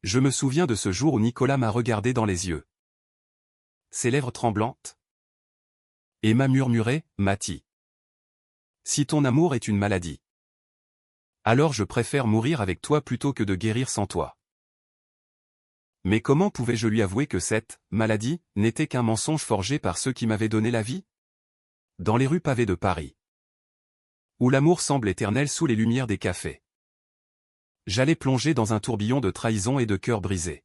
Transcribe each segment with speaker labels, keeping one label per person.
Speaker 1: Je me souviens de ce jour où Nicolas m'a regardé dans les yeux. Ses lèvres tremblantes. Et m'a murmuré, Mathie. Si ton amour est une maladie, alors je préfère mourir avec toi plutôt que de guérir sans toi. Mais comment pouvais-je lui avouer que cette maladie n'était qu'un mensonge forgé par ceux qui m'avaient donné la vie? Dans les rues pavées de Paris, où l'amour semble éternel sous les lumières des cafés, j'allais plonger dans un tourbillon de trahison et de cœurs brisés.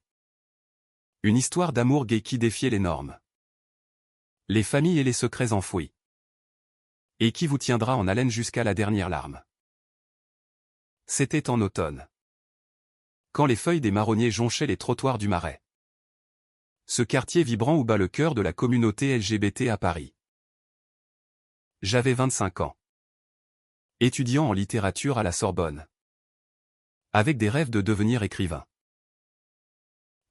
Speaker 1: Une histoire d'amour gai qui défiait les normes, les familles et les secrets enfouis, et qui vous tiendra en haleine jusqu'à la dernière larme. C'était en automne, quand les feuilles des marronniers jonchaient les trottoirs du Marais. Ce quartier vibrant où bat le cœur de la communauté LGBT à Paris. J'avais 25 ans. Étudiant en littérature à la Sorbonne. Avec des rêves de devenir écrivain.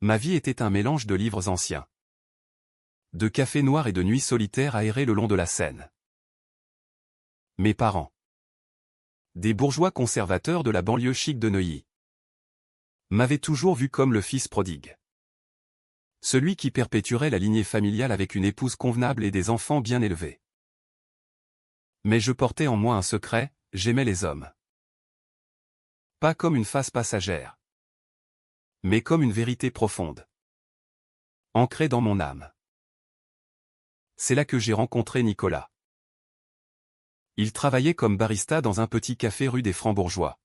Speaker 1: Ma vie était un mélange de livres anciens, de cafés noirs et de nuits solitaires aérées le long de la Seine. Mes parents, des bourgeois conservateurs de la banlieue chic de Neuilly, m'avaient toujours vu comme le fils prodigue. Celui qui perpétuerait la lignée familiale avec une épouse convenable et des enfants bien élevés. Mais je portais en moi un secret, j'aimais les hommes. Pas comme une phase passagère, mais comme une vérité profonde, ancrée dans mon âme. C'est là que j'ai rencontré Nicolas. Il travaillait comme barista dans un petit café rue des Francs-Bourgeois.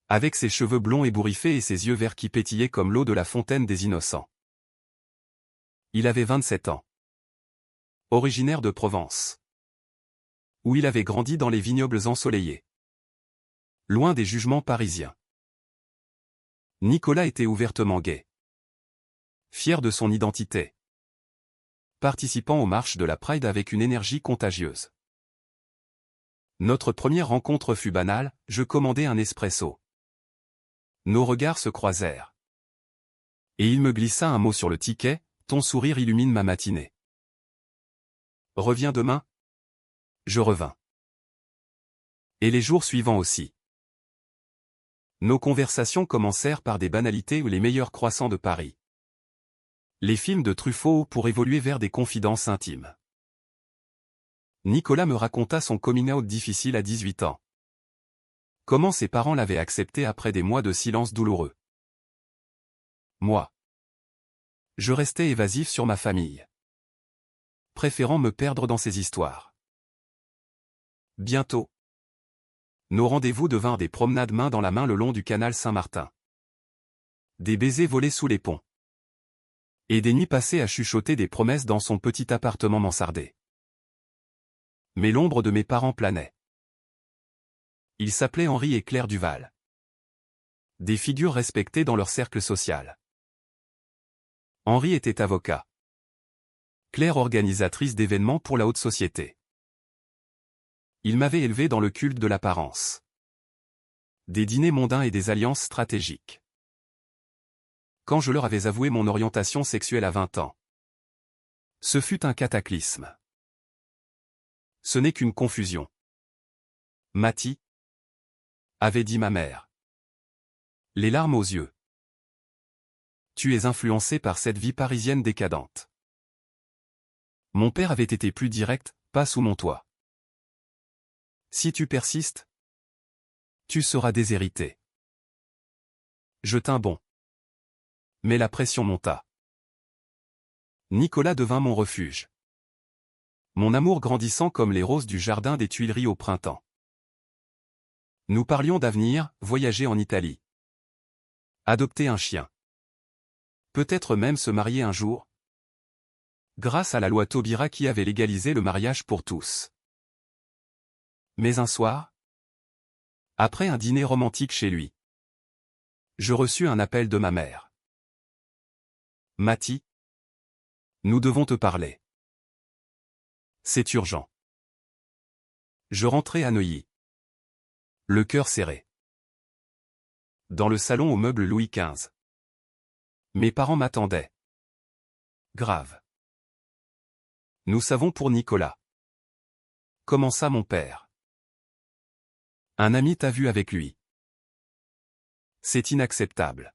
Speaker 1: Avec ses cheveux blonds ébouriffés et ses yeux verts qui pétillaient comme l'eau de la fontaine des innocents. Il avait 27 ans. Originaire de Provence, où il avait grandi dans les vignobles ensoleillés, loin des jugements parisiens. Nicolas était ouvertement gay. Fier de son identité. Participant aux marches de la Pride avec une énergie contagieuse. Notre première rencontre fut banale, je commandai un espresso. Nos regards se croisèrent. Et il me glissa un mot sur le ticket, ton sourire illumine ma matinée. Reviens demain? Je revins. Et les jours suivants aussi. Nos conversations commencèrent par des banalités ou les meilleurs croissants de Paris. Les films de Truffaut pour évoluer vers des confidences intimes. Nicolas me raconta son coming out difficile à 18 ans. Comment ses parents l'avaient accepté après des mois de silence douloureux. Moi, je restais évasif sur ma famille, préférant me perdre dans ces histoires. Bientôt, nos rendez-vous devinrent des promenades main dans la main le long du canal Saint-Martin. Des baisers volés sous les ponts. Et des nuits passées à chuchoter des promesses dans son petit appartement mansardé. Mais l'ombre de mes parents planait. Ils s'appelaient Henri et Claire Duval. Des figures respectées dans leur cercle social. Henri était avocat. Claire organisatrice d'événements pour la haute société. Ils m'avaient élevé dans le culte de l'apparence. Des dîners mondains et des alliances stratégiques. Quand je leur avais avoué mon orientation sexuelle à 20 ans. Ce fut un cataclysme. Ce n'est qu'une confusion. Mathie, avait dit ma mère. Les larmes aux yeux. Tu es influencé par cette vie parisienne décadente. Mon père avait été plus direct, pas sous mon toit. Si tu persistes, tu seras déshérité. Je tins bon. Mais la pression monta. Nicolas devint mon refuge. Mon amour grandissant comme les roses du jardin des Tuileries au printemps. Nous parlions d'avenir, voyager en Italie. Adopter un chien. Peut-être même se marier un jour. Grâce à la loi Taubira qui avait légalisé le mariage pour tous. Mais un soir, après un dîner romantique chez lui, je reçus un appel de ma mère. Mathie, nous devons te parler. C'est urgent. Je rentrai à Neuilly. Le cœur serré. Dans le salon aux meubles Louis XV. Mes parents m'attendaient. Grave. Nous savons pour Nicolas. Commença mon père. Un ami t'a vu avec lui. C'est inacceptable.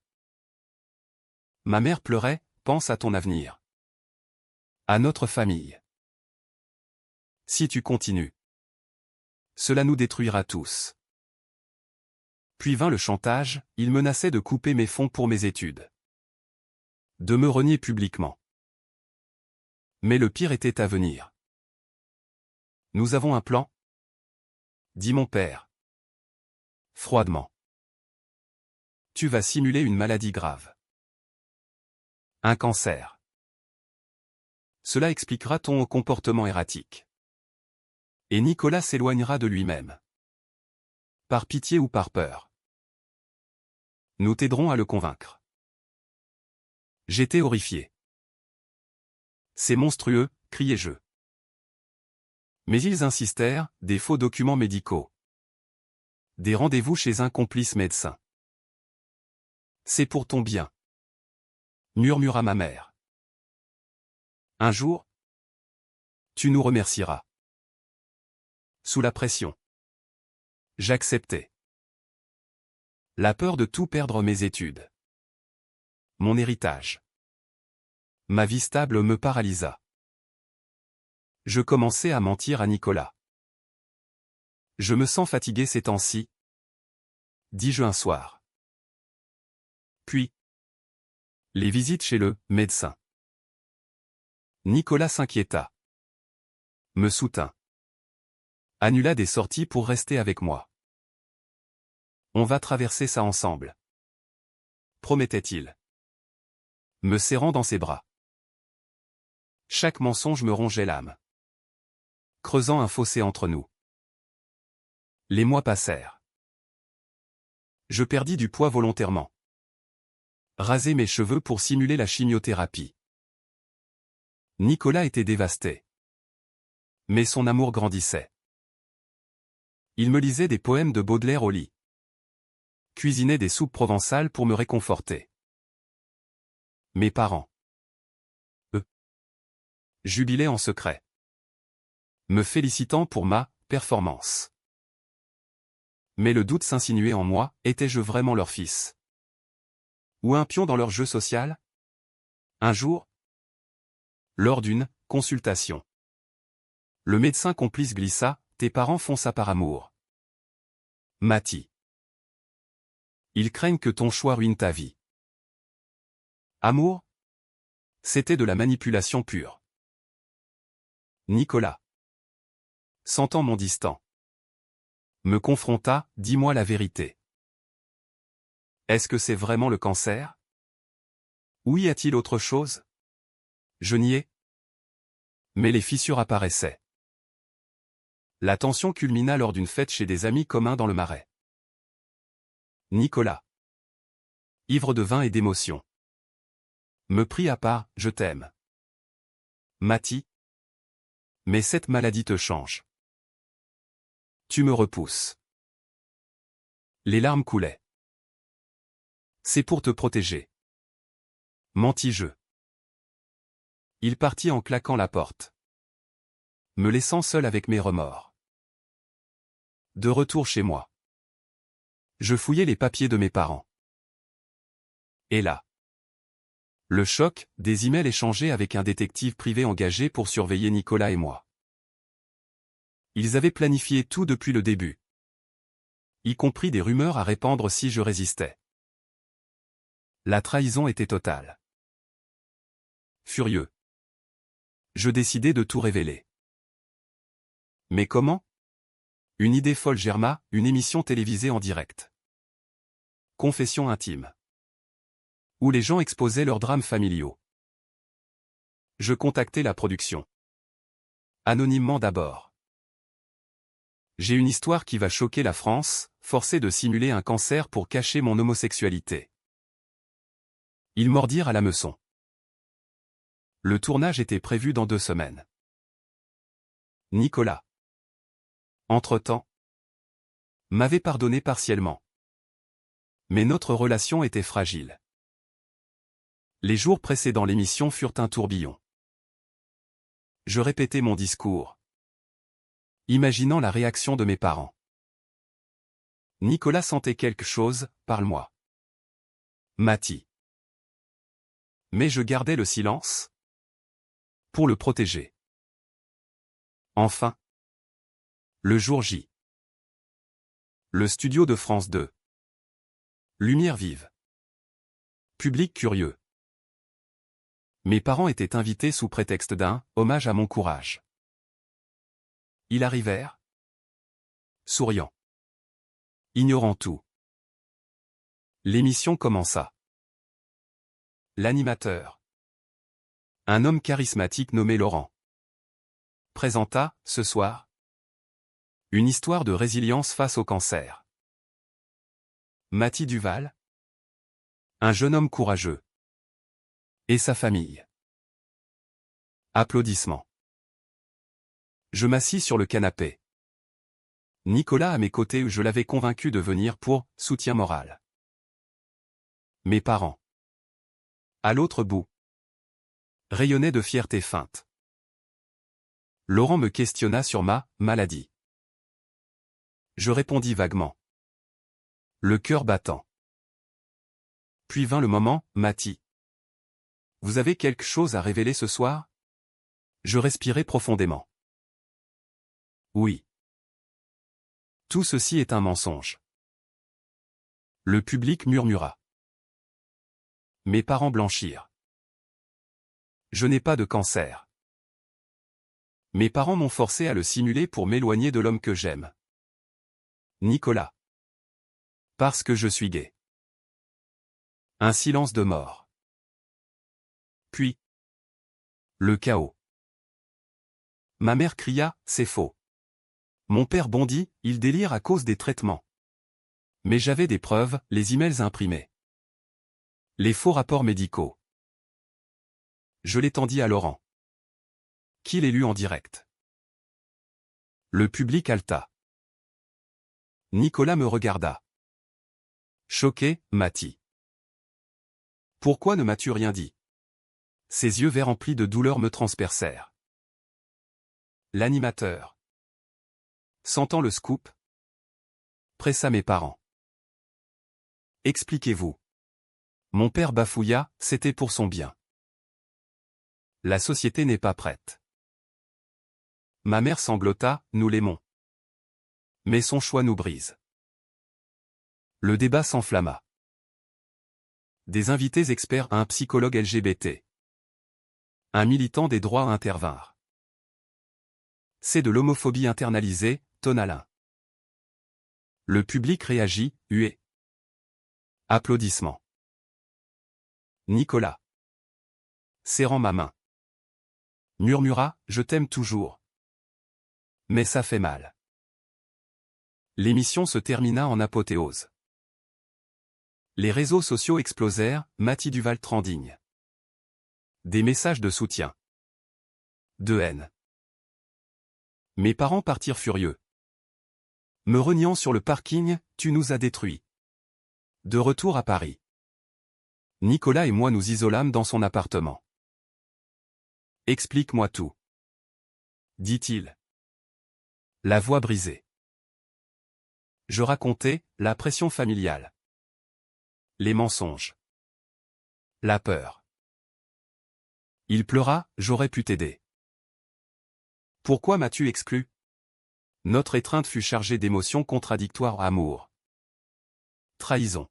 Speaker 1: Ma mère pleurait, pense à ton avenir. À notre famille. Si tu continues. Cela nous détruira tous. Puis vint le chantage, il menaçait de couper mes fonds pour mes études. De me renier publiquement. Mais le pire était à venir. Nous avons un plan? Dit mon père. Froidement. Tu vas simuler une maladie grave. Un cancer. Cela expliquera ton comportement erratique. Et Nicolas s'éloignera de lui-même. Par pitié ou par peur. Nous t'aiderons à le convaincre. J'étais horrifié. C'est monstrueux, criai-je. Mais ils insistèrent, des faux documents médicaux. Des rendez-vous chez un complice médecin. C'est pour ton bien. Murmura ma mère. Un jour, tu nous remercieras. Sous la pression. J'acceptais. La peur de tout perdre mes études. Mon héritage. Ma vie stable me paralysa. Je commençais à mentir à Nicolas. Je me sens fatigué ces temps-ci, dis-je un soir. Puis, les visites chez le médecin. Nicolas s'inquiéta. Me soutint. Annula des sorties pour rester avec moi. On va traverser ça ensemble. Promettait-il. Me serrant dans ses bras. Chaque mensonge me rongeait l'âme. Creusant un fossé entre nous. Les mois passèrent. Je perdis du poids volontairement. Rasai mes cheveux pour simuler la chimiothérapie. Nicolas était dévasté. Mais son amour grandissait. Il me lisait des poèmes de Baudelaire au lit. Cuisinait des soupes provençales pour me réconforter. Mes parents. Eux. Jubilaient en secret. Me félicitant pour ma performance. Mais le doute s'insinuait en moi, étais-je vraiment leur fils? Ou un pion dans leur jeu social? Un jour, lors d'une consultation, le médecin complice glissa, tes parents font ça par amour. Mathie. Ils craignent que ton choix ruine ta vie. Amour? C'était de la manipulation pure. Nicolas. Sentant mon distant. Me confronta, dis-moi la vérité. Est-ce que c'est vraiment le cancer? Ou y a-t-il autre chose? Je niais. Mais les fissures apparaissaient. La tension culmina lors d'une fête chez des amis communs dans le Marais. Nicolas. Ivre de vin et d'émotion. Me prit à part, je t'aime. Mathie. Mais cette maladie te change. Tu me repousses. Les larmes coulaient. C'est pour te protéger. Mentis-je. Il partit en claquant la porte. Me laissant seul avec mes remords. De retour chez moi. Je fouillais les papiers de mes parents. Et là. Le choc, des emails échangés avec un détective privé engagé pour surveiller Nicolas et moi. Ils avaient planifié tout depuis le début. Y compris des rumeurs à répandre si je résistais. La trahison était totale. Furieux. Je décidai de tout révéler. Mais comment? Une idée folle germa, une émission télévisée en direct. Confession intime. Où les gens exposaient leurs drames familiaux. Je contactai la production. Anonymement d'abord. J'ai une histoire qui va choquer la France, forcé de simuler un cancer pour cacher mon homosexualité. Ils mordirent à l'hameçon. Le tournage était prévu dans 2 semaines. Nicolas. Entre-temps, m'avait pardonné partiellement. Mais notre relation était fragile. Les jours précédant l'émission furent un tourbillon. Je répétais mon discours, imaginant la réaction de mes parents. Nicolas sentait quelque chose, parle-moi. Mathie. Mais je gardais le silence pour le protéger. Enfin. Le jour J. Le studio de France 2. Lumière vive. Public curieux. Mes parents étaient invités sous prétexte d'un hommage à mon courage. Ils arrivèrent, souriant, ignorant tout. L'émission commença. L'animateur, un homme charismatique nommé Laurent, présenta, ce soir, une histoire de résilience face au cancer. Mathie Duval, un jeune homme courageux, et sa famille. Applaudissements. Je m'assis sur le canapé. Nicolas à mes côtés, je l'avais convaincu de venir pour soutien moral. Mes parents. À l'autre bout. Rayonnaient de fierté feinte. Laurent me questionna sur ma maladie. Je répondis vaguement. Le cœur battant. Puis vint le moment, Mathie. Vous avez quelque chose à révéler ce soir? Je respirai profondément. Oui. Tout ceci est un mensonge. Le public murmura. Mes parents blanchirent. Je n'ai pas de cancer. Mes parents m'ont forcé à le simuler pour m'éloigner de l'homme que j'aime. Nicolas. Parce que je suis gay. Un silence de mort. Puis. Le chaos. Ma mère cria, c'est faux. Mon père bondit, il délire à cause des traitements. Mais j'avais des preuves, les emails imprimés. Les faux rapports médicaux. Je les tendis à Laurent. Qui les lut en direct. Le public haleta. Nicolas me regarda. Choqué, Mathie. Pourquoi ne m'as-tu rien dit? Ses yeux verts remplis de douleur me transpercèrent. L'animateur. Sentant le scoop, pressa mes parents. Expliquez-vous. Mon père bafouilla, c'était pour son bien. La société n'est pas prête. Ma mère sanglota, nous l'aimons. Mais son choix nous brise. Le débat s'enflamma. Des invités experts, un psychologue LGBT. Un militant des droits intervinrent. C'est de l'homophobie internalisée, tonna l'un. Le public réagit, huée. Applaudissements. Nicolas. Serrant ma main. Murmura, je t'aime toujours. Mais ça fait mal. L'émission se termina en apothéose. Les réseaux sociaux explosèrent, Mathie Duval trending. Des messages de soutien. De haine. Mes parents partirent furieux. Me reniant sur le parking, tu nous as détruits. De retour à Paris. Nicolas et moi nous isolâmes dans son appartement. Explique-moi tout. Dit-il. La voix brisée. Je racontais, la pression familiale. Les mensonges. La peur. Il pleura, j'aurais pu t'aider. Pourquoi m'as-tu exclu? Notre étreinte fut chargée d'émotions contradictoires, amour. Trahison.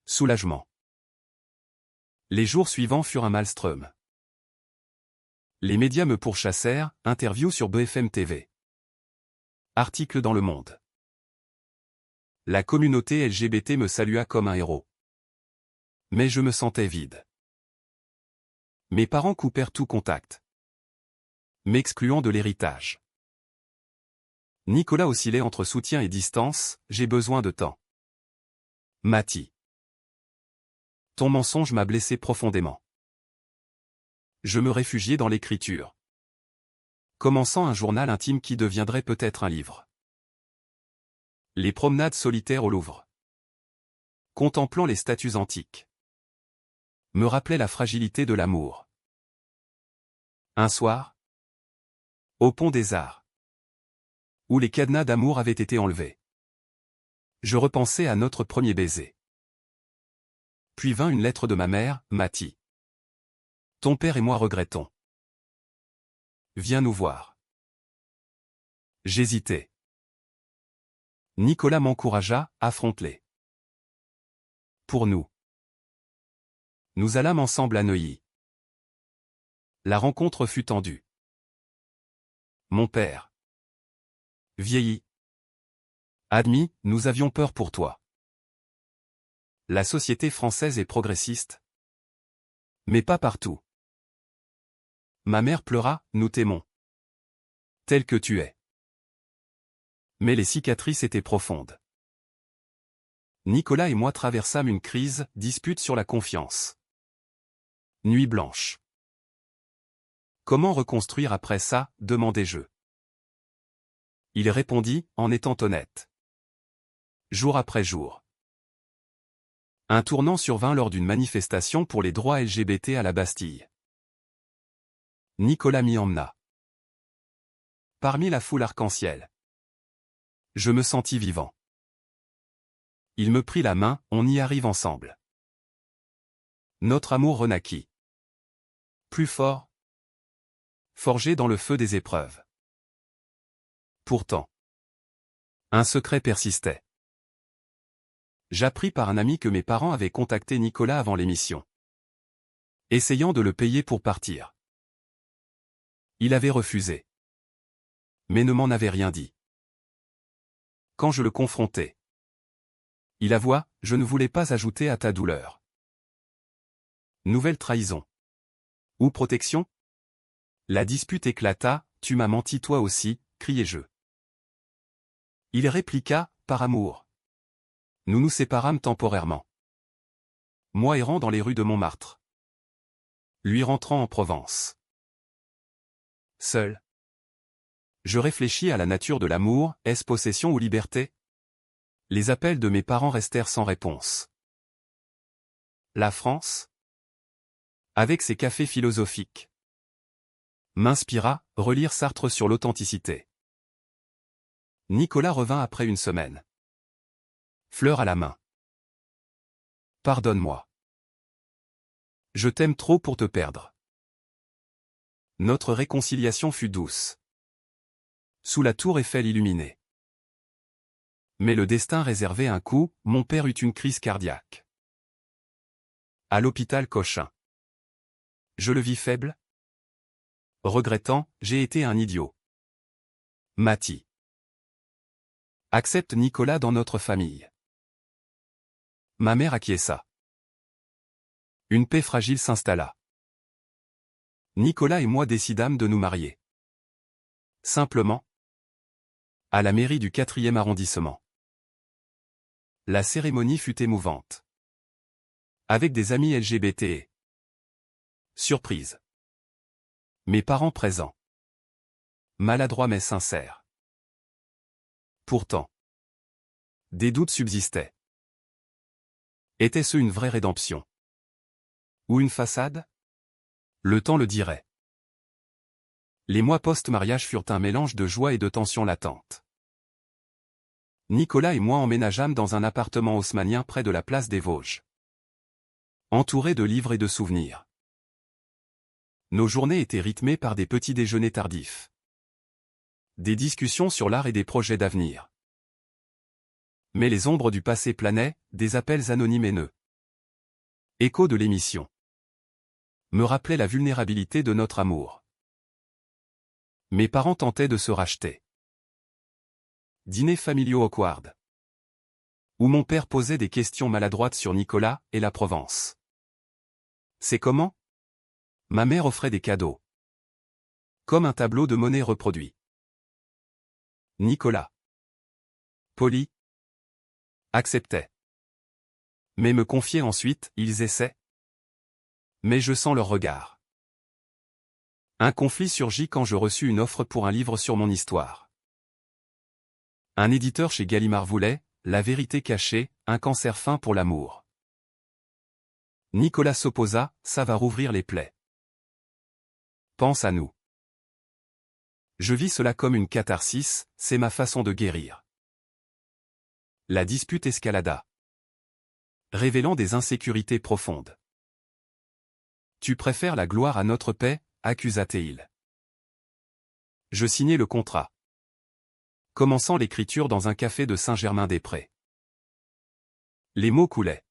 Speaker 1: Soulagement. Les jours suivants furent un maelstrom. Les médias me pourchassèrent, interview sur BFM TV. Article dans Le Monde. La communauté LGBT me salua comme un héros. Mais je me sentais vide. Mes parents coupèrent tout contact, m'excluant de l'héritage. Nicolas oscillait entre soutien et distance, j'ai besoin de temps. Mathie. Ton mensonge m'a blessé profondément. Je me réfugiai dans l'écriture. Commençant un journal intime qui deviendrait peut-être un livre. Les promenades solitaires au Louvre. Contemplant les statues antiques. Me rappelait la fragilité de l'amour. Un soir, au Pont des Arts, où les cadenas d'amour avaient été enlevés. Je repensais à notre premier baiser. Puis vint une lettre de ma mère, Mathie. Ton père et moi regrettons. Viens nous voir. J'hésitais. Nicolas m'encouragea, affronte-les. Pour nous. Nous allâmes ensemble à Neuilly. La rencontre fut tendue. Mon père. Vieilli. Admis, nous avions peur pour toi. La société française est progressiste. Mais pas partout. Ma mère pleura, nous t'aimons. Tel que tu es. Mais les cicatrices étaient profondes. Nicolas et moi traversâmes une crise, dispute sur la confiance. Nuit blanche. Comment reconstruire après ça, demandai-je. Il répondit, en étant honnête. Jour après jour. Un tournant survint lors d'une manifestation pour les droits LGBT à la Bastille. Nicolas m'y emmena. Parmi la foule arc-en-ciel. Je me sentis vivant. Il me prit la main, on y arrive ensemble. Notre amour renaquit. Plus fort. Forgé dans le feu des épreuves. Pourtant. Un secret persistait. J'appris par un ami que mes parents avaient contacté Nicolas avant l'émission. Essayant de le payer pour partir. Il avait refusé. Mais ne m'en avait rien dit. Quand je le confrontai. Il avoua, je ne voulais pas ajouter à ta douleur. Nouvelle trahison. Ou protection? La dispute éclata, tu m'as menti toi aussi, criai-je. Il répliqua, par amour. Nous nous séparâmes temporairement. Moi errant dans les rues de Montmartre. Lui rentrant en Provence. Seul. Je réfléchis à la nature de l'amour, est-ce possession ou liberté? Les appels de mes parents restèrent sans réponse. La France? Avec ses cafés philosophiques. M'inspira, relire Sartre sur l'authenticité. Nicolas revint après une semaine. Fleur à la main. Pardonne-moi. Je t'aime trop pour te perdre. Notre réconciliation fut douce. Sous la tour Eiffel illuminée. Mais le destin réservait un coup, mon père eut une crise cardiaque. À l'hôpital Cochin. Je le vis faible. Regrettant, j'ai été un idiot. Mathie. Accepte Nicolas dans notre famille. Ma mère acquiesça. Une paix fragile s'installa. Nicolas et moi décidâmes de nous marier. Simplement. À la mairie du 4e arrondissement. La cérémonie fut émouvante. Avec des amis LGBT. Surprise. Mes parents présents. Maladroit mais sincère. Pourtant. Des doutes subsistaient. Était-ce une vraie rédemption? Ou une façade? Le temps le dirait. Les mois post-mariage furent un mélange de joie et de tension latente. Nicolas et moi emménageâmes dans un appartement haussmannien près de la place des Vosges. Entouré de livres et de souvenirs. Nos journées étaient rythmées par des petits déjeuners tardifs. Des discussions sur l'art et des projets d'avenir. Mais les ombres du passé planaient, des appels anonymes haineux. Écho de l'émission. Me rappelait la vulnérabilité de notre amour. Mes parents tentaient de se racheter. Dîners familiaux awkward. Où mon père posait des questions maladroites sur Nicolas et la Provence. C'est comment? Ma mère offrait des cadeaux. Comme un tableau de monnaie reproduit. Nicolas. Poli. Acceptait. Mais me confiait ensuite, ils essaient. Mais je sens leur regard. Un conflit surgit quand je reçus une offre pour un livre sur mon histoire. Un éditeur chez Gallimard voulait, La vérité cachée, un cancer fin pour l'amour. Nicolas s'opposa, ça va rouvrir les plaies. Pense à nous. Je vis cela comme une catharsis, c'est ma façon de guérir. La dispute escalada. Révélant des insécurités profondes. Tu préfères la gloire à notre paix, accusa Théil. Je signai le contrat. Commençant l'écriture dans un café de Saint-Germain-des-Prés. Les mots coulaient.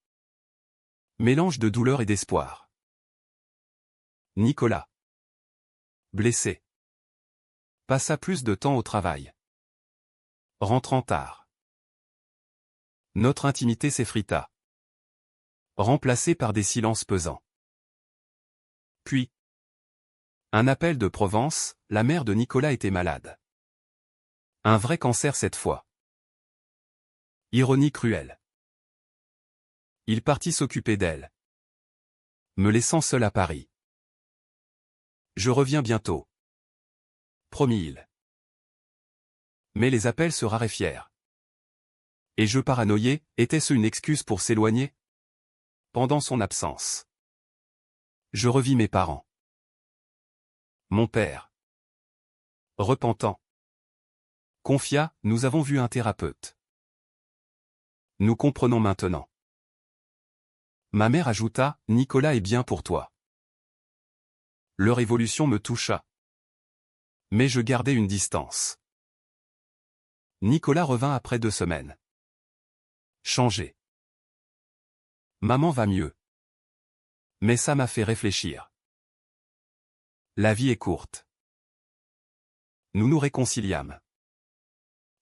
Speaker 1: Mélange de douleur et d'espoir. Nicolas. Blessé. Passa plus de temps au travail. Rentrant tard. Notre intimité s'effrita. Remplacée par des silences pesants. Puis. Un appel de Provence, la mère de Nicolas était malade. Un vrai cancer cette fois. Ironie cruelle. Il partit s'occuper d'elle. Me laissant seul à Paris. Je reviens bientôt. Promit-il. Mais les appels se raréfièrent. Et je paranoïais, était-ce une excuse pour s'éloigner? Pendant son absence. Je revis mes parents. Mon père. Repentant. Confia, nous avons vu un thérapeute. Nous comprenons maintenant. Ma mère ajouta, Nicolas est bien pour toi. Leur évolution me toucha. Mais je gardai une distance. Nicolas revint après 2 semaines. Changé. Maman va mieux. Mais ça m'a fait réfléchir. La vie est courte. Nous nous réconciliâmes.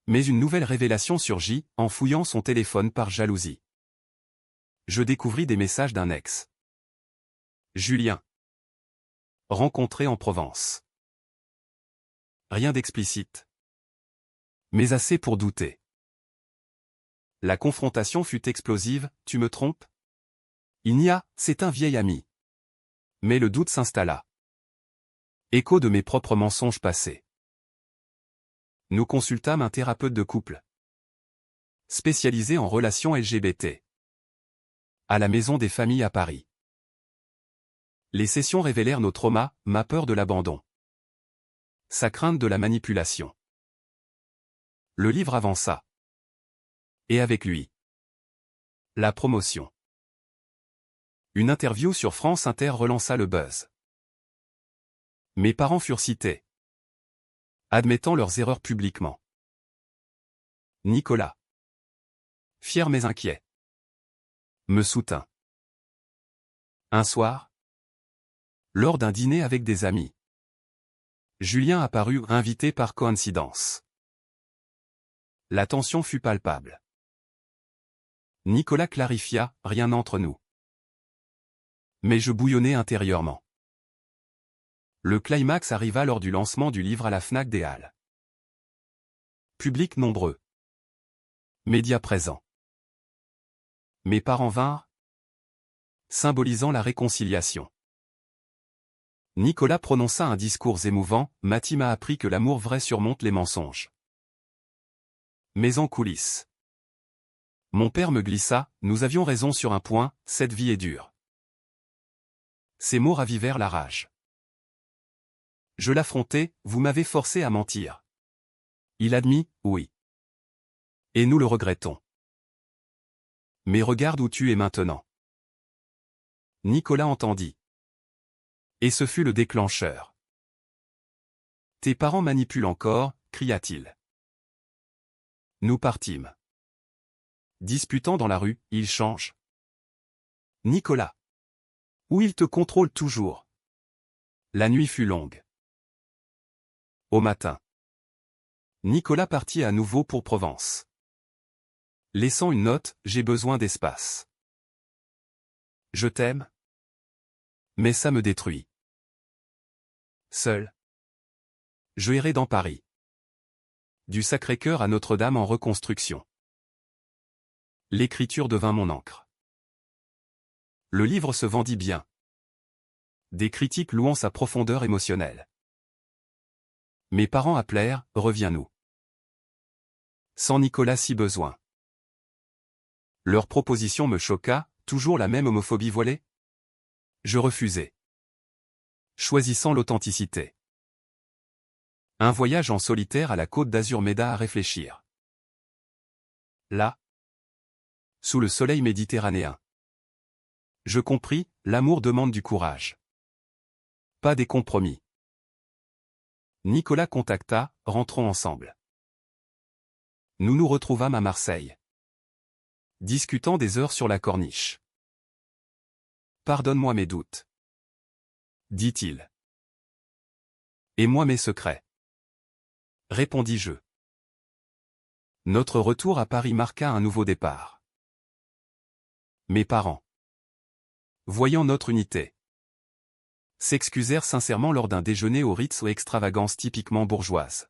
Speaker 1: Mais une nouvelle révélation surgit, en fouillant son téléphone par jalousie. Je découvris des messages d'un ex. Julien. Rencontré en Provence. Rien d'explicite. Mais assez pour douter. La confrontation fut explosive, tu me trompes? Il n'y a, c'est un vieil ami. Mais le doute s'installa. Écho de mes propres mensonges passés. Nous consultâmes un thérapeute de couple. Spécialisé en relations LGBT. À la Maison des Familles à Paris. Les sessions révélèrent nos traumas, ma peur de l'abandon. Sa crainte de la manipulation. Le livre avança. Et avec lui. La promotion. Une interview sur France Inter relança le buzz. Mes parents furent cités. Admettant leurs erreurs publiquement. Nicolas. Fier mais inquiet. Me soutint. Un soir. Lors d'un dîner avec des amis. Julien apparut, invité par coïncidence. La tension fut palpable. Nicolas clarifia, rien entre nous. Mais je bouillonnais intérieurement. Le climax arriva lors du lancement du livre à la Fnac des Halles. Public nombreux. Médias présents. Mes parents vinrent, symbolisant la réconciliation. Nicolas prononça un discours émouvant, Mathie m'a appris que l'amour vrai surmonte les mensonges. Mais en coulisses. Mon père me glissa, nous avions raison sur un point, cette vie est dure. Ces mots ravivèrent la rage. Je l'affrontai, vous m'avez forcé à mentir. Il admit, oui. Et nous le regrettons. Mais regarde où tu es maintenant. Nicolas entendit. Et ce fut le déclencheur. Tes parents manipulent encore, cria-t-il. Nous partîmes. Disputant dans la rue, il change. Nicolas. Ou il te contrôle toujours. La nuit fut longue. Au matin. Nicolas partit à nouveau pour Provence. Laissant une note, j'ai besoin d'espace. Je t'aime. Mais ça me détruit. Seul. Je errai dans Paris. Du Sacré-Cœur à Notre-Dame en reconstruction. L'écriture devint mon encre. Le livre se vendit bien. Des critiques louant sa profondeur émotionnelle. Mes parents appelèrent, reviens-nous. Sans Nicolas si besoin. Leur proposition me choqua, toujours la même homophobie voilée? Je refusai. Choisissant l'authenticité. Un voyage en solitaire à la Côte d'Azur m'aida à réfléchir. Là. Sous le soleil méditerranéen. Je compris, l'amour demande du courage. Pas des compromis. Nicolas contacta, rentrons ensemble. Nous nous retrouvâmes à Marseille. Discutant des heures sur la corniche. Pardonne-moi mes doutes, dit-il. Et moi mes secrets, répondis-je. Notre retour à Paris marqua un nouveau départ. Mes parents, voyant notre unité, s'excusèrent sincèrement lors d'un déjeuner au Ritz aux extravagances typiquement bourgeoises.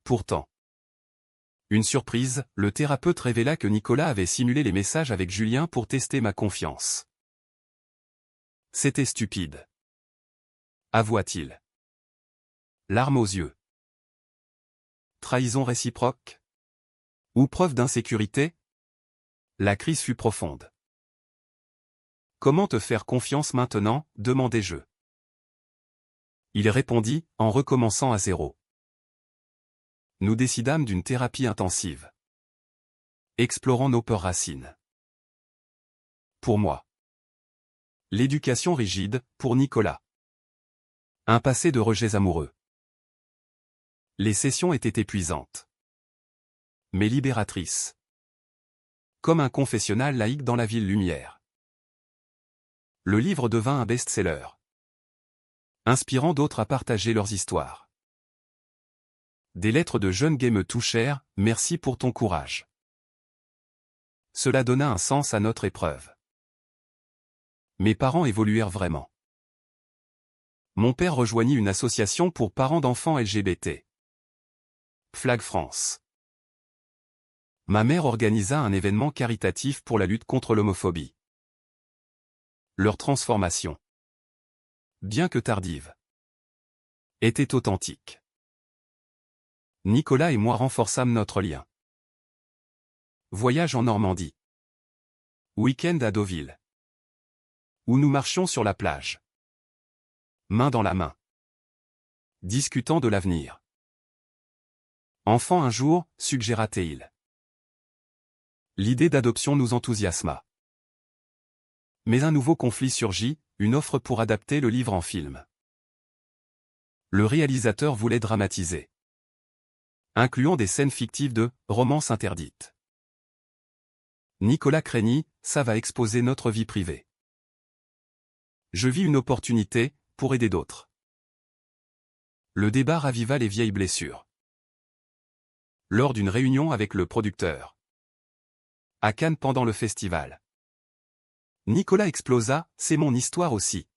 Speaker 1: Pourtant, une surprise, le thérapeute révéla que Nicolas avait simulé les messages avec Julien pour tester ma confiance. C'était stupide, avoua-t-il. Larmes aux yeux. Trahison réciproque? Ou preuve d'insécurité? La crise fut profonde. Comment te faire confiance maintenant? Demandai-je. Il répondit, en recommençant à zéro. Nous décidâmes d'une thérapie intensive. Explorant nos peurs racines. Pour moi. L'éducation rigide, pour Nicolas. Un passé de rejets amoureux. Les sessions étaient épuisantes. Mais libératrices. Comme un confessionnal laïque dans la ville lumière. Le livre devint un best-seller. Inspirant d'autres à partager leurs histoires. Des lettres de jeunes gays me touchèrent, merci pour ton courage. Cela donna un sens à notre épreuve. Mes parents évoluèrent vraiment. Mon père rejoignit une association pour parents d'enfants LGBT. Flag France. Ma mère organisa un événement caritatif pour la lutte contre l'homophobie. Leur transformation, bien que tardive, était authentique. Nicolas et moi renforçâmes notre lien. Voyage en Normandie. Week-end à Deauville. Où nous marchions sur la plage. Main dans la main. Discutant de l'avenir. Enfant un jour, suggéra-t-il. L'idée d'adoption nous enthousiasma. Mais un nouveau conflit surgit, une offre pour adapter le livre en film. Le réalisateur voulait dramatiser. Incluant des scènes fictives de « romances interdites ». Nicolas craignit, ça va exposer notre vie privée. Je vis une opportunité, pour aider d'autres. Le débat raviva les vieilles blessures. Lors d'une réunion avec le producteur. À Cannes pendant le festival. Nicolas explosa, c'est mon histoire aussi.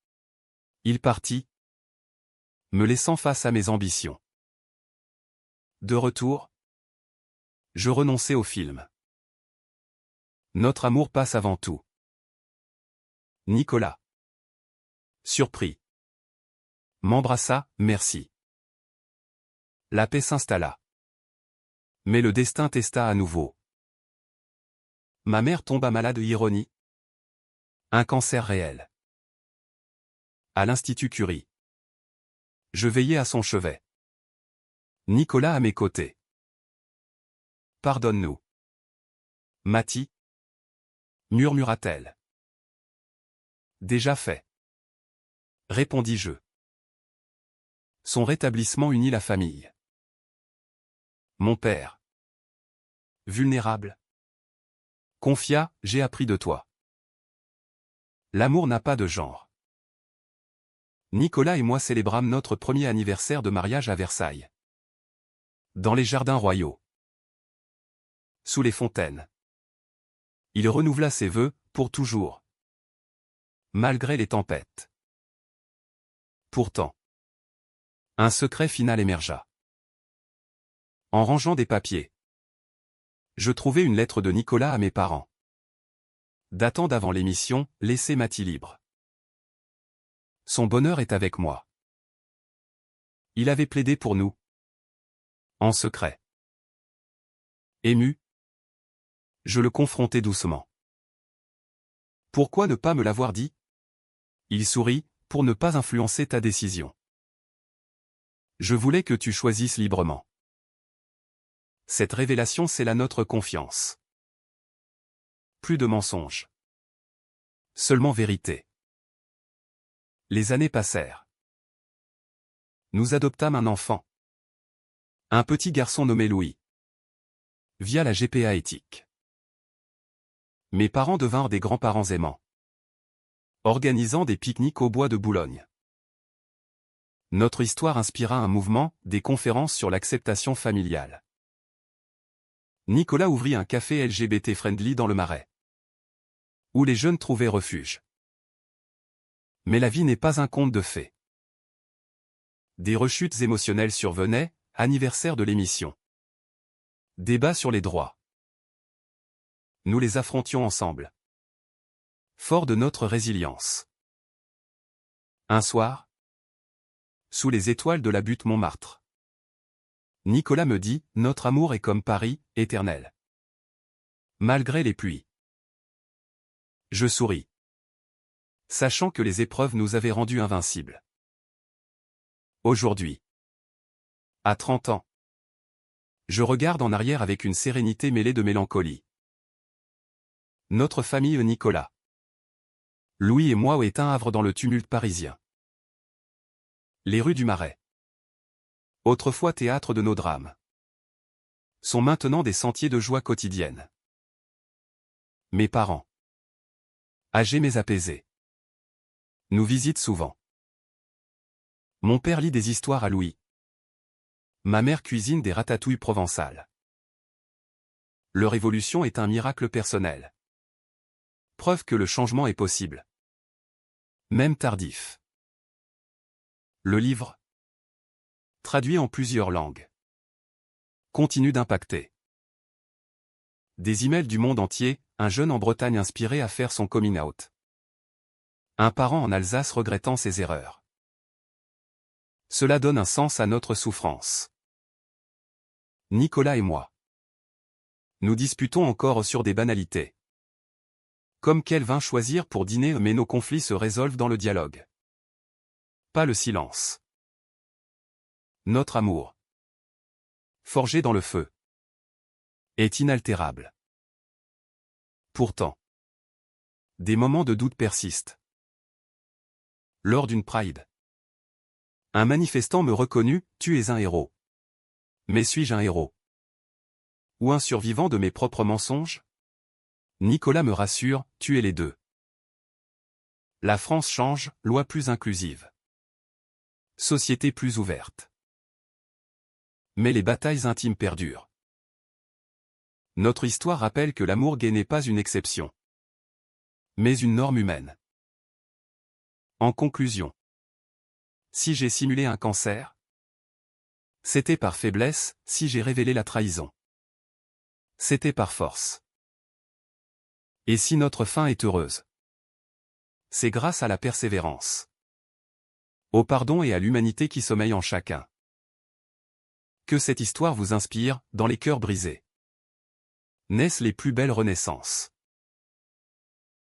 Speaker 1: Il partit, me laissant face à mes ambitions. De retour, je renonçai au film. Notre amour passe avant tout. Nicolas, surpris, m'embrassa, merci. La paix s'installa. Mais le destin testa à nouveau. Ma mère tomba malade, ironie. Un cancer réel. À l'Institut Curie. Je veillais à son chevet. Nicolas à mes côtés. Pardonne-nous. Mathie, murmura-t-elle. Déjà fait. Répondis-je. Son rétablissement unit la famille. Mon père. Vulnérable. Confia, j'ai appris de toi. L'amour n'a pas de genre. Nicolas et moi célébrâmes notre premier anniversaire de mariage à Versailles. Dans les jardins royaux. Sous les fontaines. Il renouvela ses vœux, pour toujours. Malgré les tempêtes. Pourtant. Un secret final émergea. En rangeant des papiers. Je trouvai une lettre de Nicolas à mes parents. Datant d'avant l'émission, laissez Mathie libre. Son bonheur est avec moi. Il avait plaidé pour nous. En secret. Ému. Je le confrontai doucement. Pourquoi ne pas me l'avoir dit? Il sourit, pour ne pas influencer ta décision. Je voulais que tu choisisses librement. Cette révélation scella notre confiance. Plus de mensonges. Seulement vérité. Les années passèrent. Nous adoptâmes un enfant. Un petit garçon nommé Louis. Via la GPA éthique. Mes parents devinrent des grands-parents aimants, organisant des pique-niques au bois de Boulogne. Notre histoire inspira un mouvement, des conférences sur l'acceptation familiale. Nicolas ouvrit un café LGBT-friendly dans le Marais, où les jeunes trouvaient refuge. Mais la vie n'est pas un conte de fées. Des rechutes émotionnelles survenaient, anniversaire de l'émission. Débat sur les droits. Nous les affrontions ensemble. Forts de notre résilience. Un soir, sous les étoiles de la butte Montmartre, Nicolas me dit, notre amour est comme Paris, éternel. Malgré les pluies. Je souris, sachant que les épreuves nous avaient rendus invincibles. Aujourd'hui, à 30 ans, je regarde en arrière avec une sérénité mêlée de mélancolie. Notre famille Nicolas, Louis et moi est un havre dans le tumulte parisien. Les rues du Marais, autrefois théâtre de nos drames, sont maintenant des sentiers de joie quotidienne. Mes parents, âgés mais apaisés, nous visitent souvent. Mon père lit des histoires à Louis. Ma mère cuisine des ratatouilles provençales. Leur évolution est un miracle personnel. Preuve que le changement est possible. Même tardif. Le livre, traduit en plusieurs langues, continue d'impacter. Des emails du monde entier, un jeune en Bretagne inspiré à faire son coming out. Un parent en Alsace regrettant ses erreurs. Cela donne un sens à notre souffrance. Nicolas et moi. Nous disputons encore sur des banalités. Comme quel vin choisir pour dîner, mais nos conflits se résolvent dans le dialogue. Pas le silence. Notre amour, forgé dans le feu, est inaltérable. Pourtant, des moments de doute persistent. Lors d'une Pride, un manifestant me reconnut, tu es un héros. Mais suis-je un héros? Ou un survivant de mes propres mensonges? Nicolas me rassure, tu es les deux. La France change, loi plus inclusive. Société plus ouverte. Mais les batailles intimes perdurent. Notre histoire rappelle que l'amour gay n'est pas une exception, mais une norme humaine. En conclusion, si j'ai simulé un cancer, c'était par faiblesse, si j'ai révélé la trahison, c'était par force. Et si notre fin est heureuse, c'est grâce à la persévérance, au pardon et à l'humanité qui sommeille en chacun. Que cette histoire vous inspire, dans les cœurs brisés naissent les plus belles renaissances.